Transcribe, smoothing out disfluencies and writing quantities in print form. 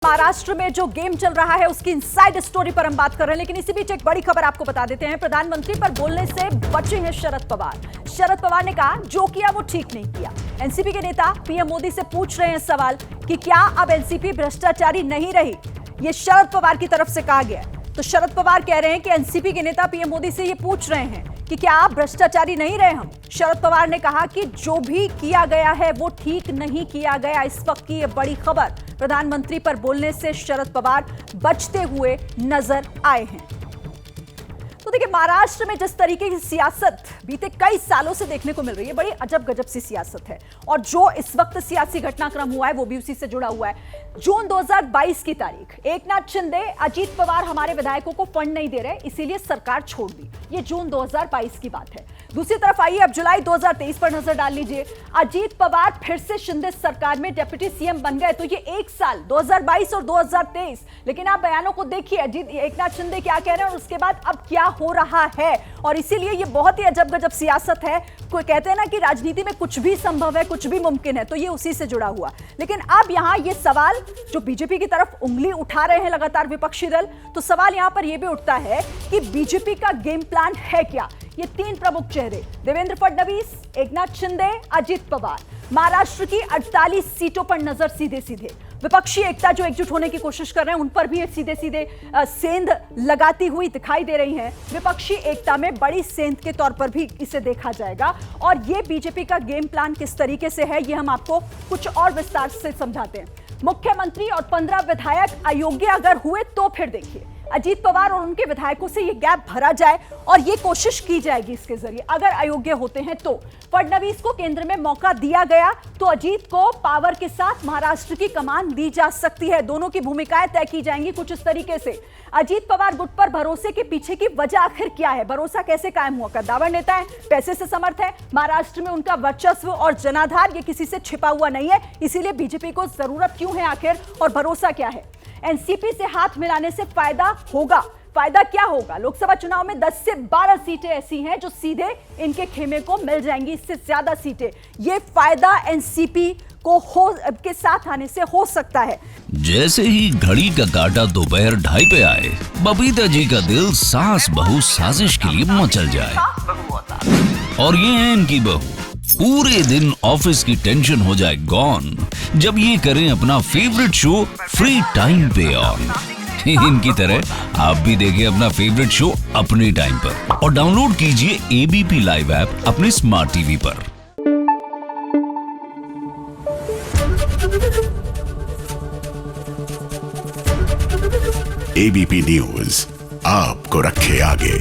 महाराष्ट्र में जो गेम चल रहा है उसकी इनसाइड स्टोरी पर हम बात कर रहे हैं, लेकिन इसी बीच एक बड़ी खबर आपको बता देते हैं। प्रधानमंत्री पर बोलने से बचे हैं शरद पवार। शरद पवार ने कहा जो किया वो ठीक नहीं किया। एनसीपी के नेता पीएम मोदी से पूछ रहे हैं सवाल कि क्या अब एनसीपी भ्रष्टाचारी नहीं रही। ये शरद पवार की तरफ से कहा गया। तो शरद पवार कह रहे हैं कि एनसीपी के नेता पीएम मोदी से ये पूछ रहे हैं कि क्या आप भ्रष्टाचारी नहीं रहे। हम शरद पवार ने कहा कि जो भी किया गया है वो ठीक नहीं किया गया। इस वक्त की ये बड़ी खबर, प्रधानमंत्री पर बोलने से शरद पवार बचते हुए नजर आए हैं। तो देखिए, महाराष्ट्र में जिस तरीके की सियासत बीते कई सालों से देखने को मिल रही है, बड़ी अजब गजब सी सियासत है। और जो इस वक्त सियासी घटनाक्रम हुआ है वो भी उसी से जुड़ा हुआ है। जून 2022 की तारीख, एकनाथ शिंदे, अजीत पवार हमारे विधायकों को फंड नहीं दे रहे, इसीलिए सरकार छोड़ दी। ये जून 2022 की बात है। दूसरी तरफ आइए अब जुलाई 2023 पर नजर डाल लीजिए। अजीत पवार फिर से शिंदे सरकार में डिप्टी सीएम बन गए। तो ये एक साल 2022 और 2023, लेकिन आप बयानों को देखिए, अजीत एकनाथ शिंदे क्या कह रहे हैं और उसके बाद अब क्या हो रहा है। और इसीलिए ये बहुत ही अजब गजब सियासत है। कोई कहते हैं ना कि राजनीति में कुछ भी संभव है, कुछ भी मुमकिन है, तो ये उसी से जुड़ा हुआ। लेकिन अब यहां ये सवाल जो बीजेपी की तरफ उंगली उठा रहे हैं लगातार विपक्षी दल, तो सवाल यहां पर यह भी उठता है कि बीजेपी का गेम प्लान है क्या। ये तीन प्रमुख चेहरे, देवेंद्र फडणवीस, एकनाथ शिंदे, अजीत पवार, महाराष्ट्र की 48 सीटों पर नजर सीधे सीधे विपक्षी एकता जो एकजुट होने की कोशिश कर रहे हैं उन पर भी सीधे सीधे सेंध लगाती हुई दिखाई दे रही हैं। विपक्षी एकता में बड़ी सेंध के तौर पर भी इसे देखा जाएगा। और ये बीजेपी का गेम प्लान किस तरीके से है, ये हम आपको कुछ और विस्तार से समझाते हैं। मुख्यमंत्री और 15 विधायक अयोग्य अगर हुए तो फिर देखिए, अजीत पवार और उनके विधायकों से ये गैप भरा जाए और ये कोशिश की जाएगी इसके जरिए। अगर अयोग्य होते हैं तो फडणवीस को केंद्र में मौका दिया गया तो अजीत को पावर के साथ महाराष्ट्र की कमान दी जा सकती है। दोनों की भूमिकाएं तय की जाएंगी कुछ इस तरीके से। अजीत पवार गुट पर भरोसे के पीछे की वजह आखिर क्या है, भरोसा कैसे कायम हुआ। कद्दावर नेता है, पैसे से समर्थ है, महाराष्ट्र में उनका वर्चस्व और जनाधार ये किसी से छिपा हुआ नहीं है। इसीलिए बीजेपी को जरूरत क्यों है आखिर, और भरोसा क्या है। एनसीपी से हाथ मिलाने से फायदा होगा। फायदा क्या होगा, लोकसभा चुनाव में 10 से 12 सीटें ऐसी हैं जो सीधे इनके खेमे को मिल जाएंगी, इससे ज्यादा सीटें। ये फायदा एनसीपी को के साथ आने से हो सकता है। जैसे ही घड़ी का काटा दोपहर 2:30 पे आए, बबीता जी का दिल सास बहू साजिश के लिए मचल जाए। और ये है इनकी बहू, पूरे दिन ऑफिस की टेंशन हो जाए गॉन जब ये करें अपना फेवरेट शो फ्री टाइम पे ऑन। इनकी तरह आप भी देखें अपना फेवरेट शो अपने टाइम पर और डाउनलोड कीजिए एबीपी लाइव ऐप अपने स्मार्ट टीवी पर। एबीपी न्यूज आपको रखे आगे।